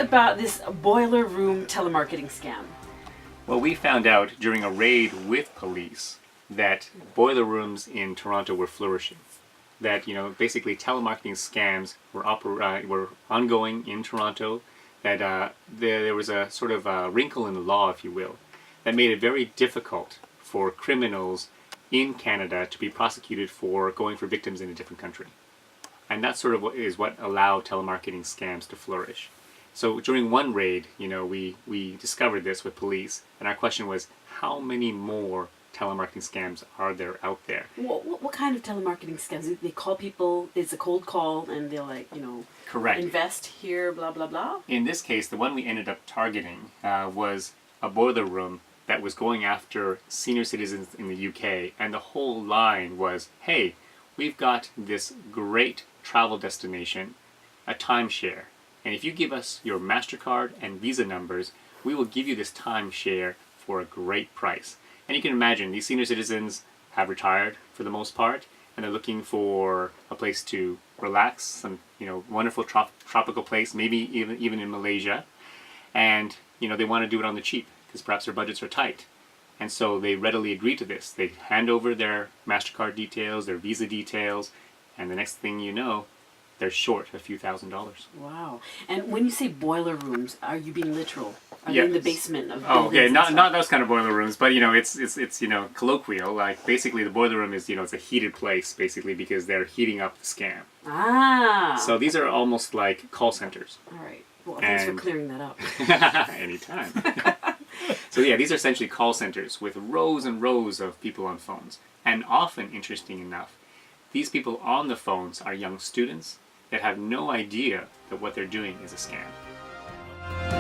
about this boiler room telemarketing scam? Well, we found out during a raid with police that boiler rooms in Toronto were flourishing. That, basically telemarketing scams were ongoing in Toronto. That there was a sort of a wrinkle in the law, if you will, that made it very difficult for criminals in Canada to be prosecuted for going for victims in a different country. And that sort of is what allowed telemarketing scams to flourish. So during one raid, we discovered this with police, and our question was, how many more telemarketing scams are there out there? What kind of telemarketing scams? They call people, it's a cold call, and they're like, Correct. invest here, blah, blah, blah? In this case, the one we ended up targeting was a boiler room that was going after senior citizens in the UK, and the whole line was, hey, we've got this great travel destination, a timeshare, and if you give us your MasterCard and Visa numbers, we will give you this timeshare for a great price. And you can imagine, these senior citizens have retired for the most part, and they're looking for a place to relax, some wonderful tropical place, maybe even in Malaysia, and they want to do it on the cheap because perhaps their budgets are tight. And so they readily agree to this. They hand over their MasterCard details, their Visa details, and the next thing you know, they're short a few $1,000s. Wow. And when you say boiler rooms, are you being literal? Are Yes. you in the basement of Oh, okay, buildings and not stuff? those kind of boiler rooms, but it's colloquial. Like basically, the boiler room is it's a heated place basically because they're heating up the scam. Ah. So these are almost like call centers. All right. Well, thanks for And- clearing that up. Anytime. So yeah, these are essentially call centers with rows and rows of people on phones, and often, interesting enough, these people on the phones are young students that have no idea that what they're doing is a scam.